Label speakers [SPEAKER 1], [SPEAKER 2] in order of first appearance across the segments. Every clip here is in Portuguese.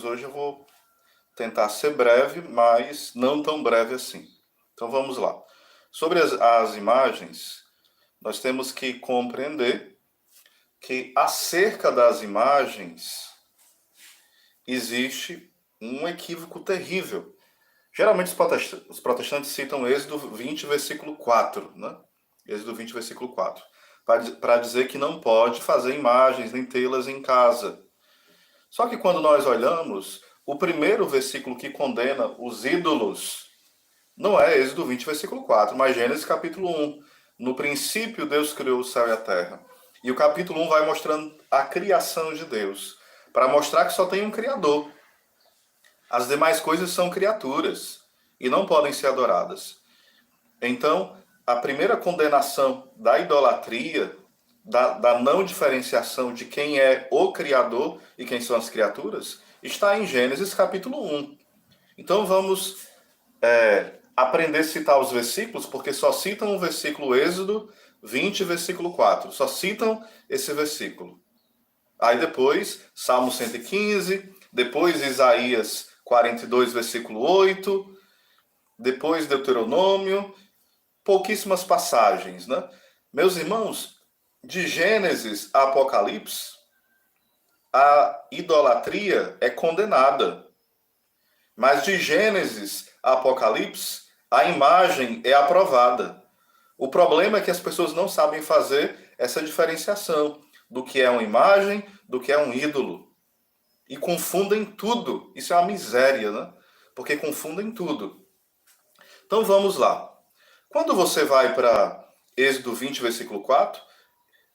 [SPEAKER 1] versículos. Hoje eu vou tentar ser breve, mas não tão breve assim. Então vamos lá. Sobre as imagens, nós temos que compreender que acerca das imagens existe um equívoco terrível. Geralmente os protestantes citam Êxodo 20, versículo 4, né? Êxodo 20, versículo 4, para dizer que não pode fazer imagens nem tê-las em casa. Só que quando nós olhamos, o primeiro versículo que condena os ídolos não é Êxodo 20, versículo 4, mas Gênesis capítulo 1. No princípio, Deus criou o céu e a terra. E o capítulo 1 vai mostrando a criação de Deus, para mostrar que só tem um Criador. As demais coisas são criaturas e não podem ser adoradas. Então, a primeira condenação da idolatria, da não diferenciação de quem é o Criador e quem são as criaturas, está em Gênesis capítulo 1. Então vamos aprender a citar os versículos, porque só citam o versículo Êxodo 20, versículo 4. Só citam esse versículo. Aí depois, Salmo 115, depois Isaías 42, versículo 8, depois Deuteronômio, pouquíssimas passagens, né? Meus irmãos, de Gênesis a Apocalipse, a idolatria é condenada. Mas de Gênesis a Apocalipse, a imagem é aprovada. O problema é que as pessoas não sabem fazer essa diferenciação do que é uma imagem, do que é um ídolo. E confundem tudo. Isso é uma miséria, né? Porque confundem tudo. Então vamos lá. Quando você vai para Êxodo 20, versículo 4,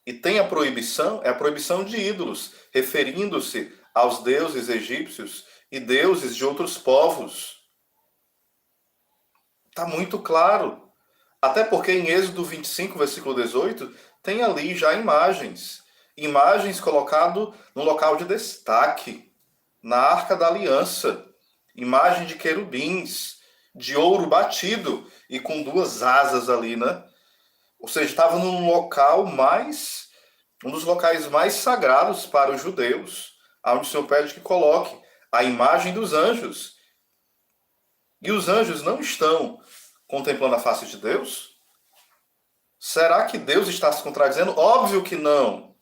[SPEAKER 1] e tem a proibição, é a proibição de ídolos, referindo-se aos deuses egípcios e deuses de outros povos. Está muito claro. Até porque em Êxodo 25, versículo 18, tem ali já imagens. Imagens colocado no local de destaque, na Arca da Aliança. Imagem de querubins, de ouro batido e com duas asas ali, né? Ou seja, estava num local um dos locais mais sagrados para os judeus, onde o Senhor pede que coloque a imagem dos anjos. E os anjos não estão contemplando a face de Deus? Será que Deus está se contradizendo? Óbvio que não.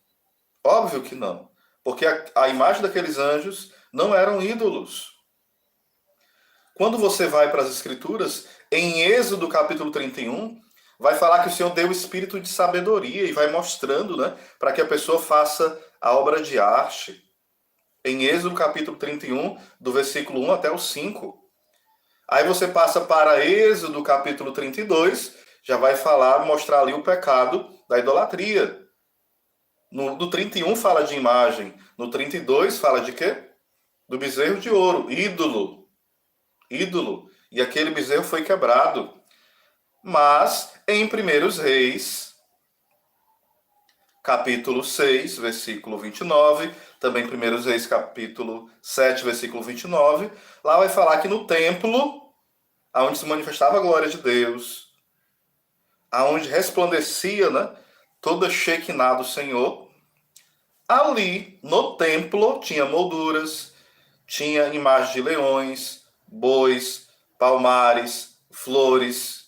[SPEAKER 1] Óbvio que não. Porque a imagem daqueles anjos não eram ídolos. Quando você vai para as Escrituras, em Êxodo capítulo 31, vai falar que o Senhor deu o espírito de sabedoria e vai mostrando, né, para que a pessoa faça a obra de arte. Em Êxodo capítulo 31, do versículo 1 até o 5. Aí você passa para Êxodo capítulo 32, já vai falar, mostrar ali o pecado da idolatria. No 31 fala de imagem, no 32 fala de quê? Do bezerro de ouro, ídolo. Ídolo. E aquele bezerro foi quebrado. Mas em 1 Reis, capítulo 6, versículo 29, também 1 Reis, capítulo 7, versículo 29, lá vai falar que no templo, onde se manifestava a glória de Deus, aonde resplandecia, né, toda a Shekinah do Senhor, ali no templo tinha molduras, tinha imagens de leões, bois, palmares, flores.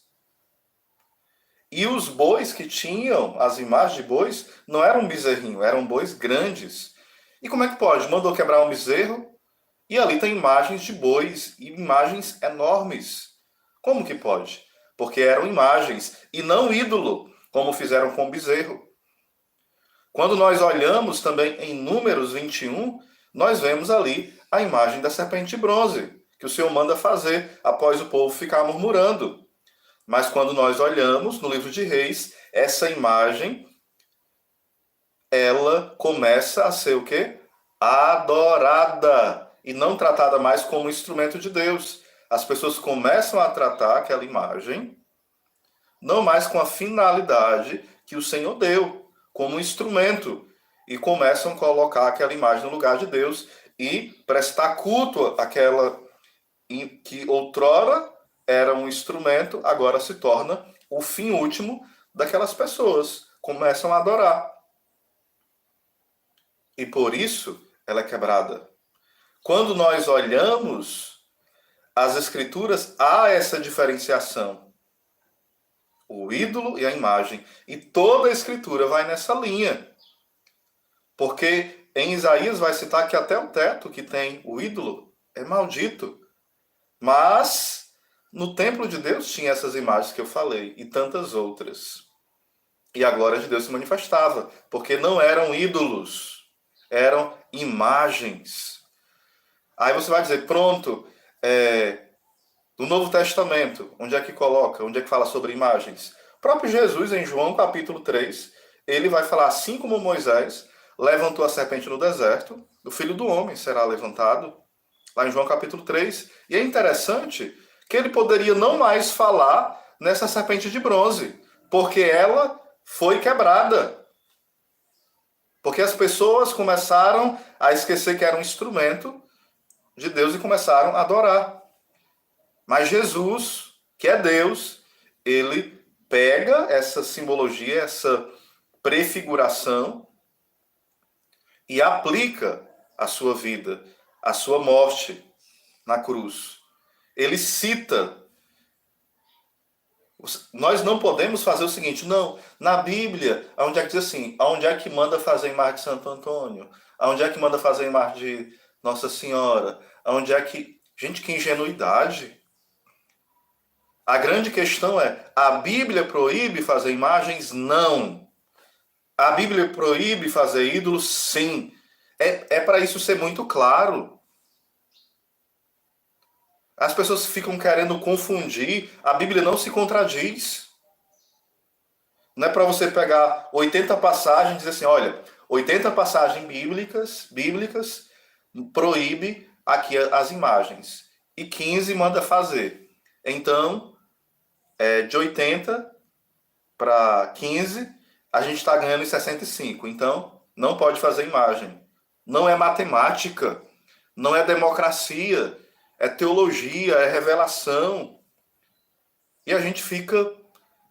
[SPEAKER 1] E os bois que tinham, as imagens de bois, não eram um bezerrinho, eram bois grandes. E como é que pode? Mandou quebrar um bezerro e ali tem imagens de bois e imagens enormes. Como que pode? Porque eram imagens e não ídolo, como fizeram com o bezerro. Quando nós olhamos também em Números 21, nós vemos ali a imagem da serpente de bronze, que o Senhor manda fazer após o povo ficar murmurando. Mas quando nós olhamos no livro de Reis, essa imagem, ela começa a ser o quê? Adorada e não tratada mais como instrumento de Deus. As pessoas começam a tratar aquela imagem não mais com a finalidade que o Senhor deu, como um instrumento, e começam a colocar aquela imagem no lugar de Deus e prestar culto àquela que outrora era um instrumento, agora se torna o fim último daquelas pessoas. Começam a adorar. E por isso ela é quebrada. Quando nós olhamos as Escrituras, há essa diferenciação. O ídolo e a imagem. E toda a Escritura vai nessa linha. Porque em Isaías vai citar que até o teto que tem o ídolo é maldito. Mas no templo de Deus tinha essas imagens que eu falei e tantas outras. E a glória de Deus se manifestava, porque não eram ídolos, eram imagens. Aí você vai dizer, pronto, no Novo Testamento, onde é que coloca, onde é que fala sobre imagens? O próprio Jesus, em João capítulo 3, ele vai falar, assim como Moisés levantou a serpente no deserto, o Filho do Homem será levantado, lá em João capítulo 3. E é interessante que ele poderia não mais falar nessa serpente de bronze, porque ela foi quebrada. Porque as pessoas começaram a esquecer que era um instrumento de Deus e começaram a adorar. Mas Jesus, que é Deus, ele pega essa simbologia, essa prefiguração e aplica a sua vida, a sua morte na cruz. Ele cita. Nós não podemos fazer o seguinte, não, na Bíblia, onde é que diz assim, onde é que manda fazer a imagem de Santo Antônio? Onde é que manda fazer a imagem de Nossa Senhora? Onde é que... Gente, que ingenuidade! A grande questão é, a Bíblia proíbe fazer imagens? Não. A Bíblia proíbe fazer ídolos? Sim. É para isso ser muito claro. As pessoas ficam querendo confundir. A Bíblia não se contradiz. Não é para você pegar 80 passagens e dizer assim, olha, 80 passagens bíblicas proíbe aqui as imagens. E 15 manda fazer. Então, de 80 para 15, a gente está ganhando em 65. Então, não pode fazer imagem. Não é matemática. Não é democracia. É teologia, é revelação. E a gente fica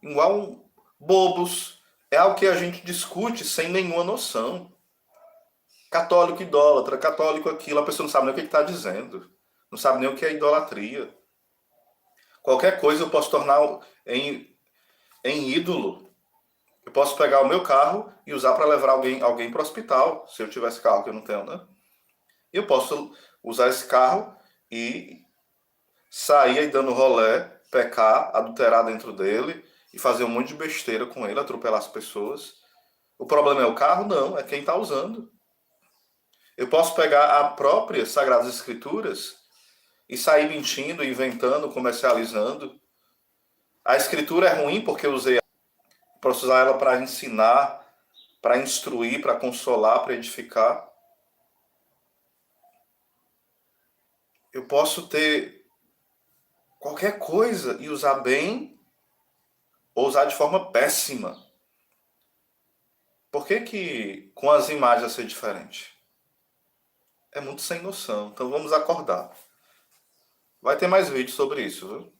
[SPEAKER 1] igual bobos. É algo que a gente discute sem nenhuma noção. Católico idólatra, católico aquilo, a pessoa não sabe nem o que está dizendo. Não sabe nem o que é idolatria. Qualquer coisa eu posso tornar em ídolo. Eu posso pegar o meu carro e usar para levar alguém para o hospital, se eu tivesse carro, que eu não tenho, né? Eu posso usar esse carro e sair aí dando rolé, pecar, adulterar dentro dele e fazer um monte de besteira com ele, atropelar as pessoas. O problema é o carro? Não, é quem está usando. Eu posso pegar a própria Sagradas Escrituras e sair mentindo, inventando, comercializando. A Escritura é ruim porque eu posso usar ela para ensinar, para instruir, para consolar, para edificar. Eu posso ter qualquer coisa e usar bem ou usar de forma péssima. Por que com as imagens vai ser diferente? É muito sem noção. Então vamos acordar. Vai ter mais vídeos sobre isso, viu?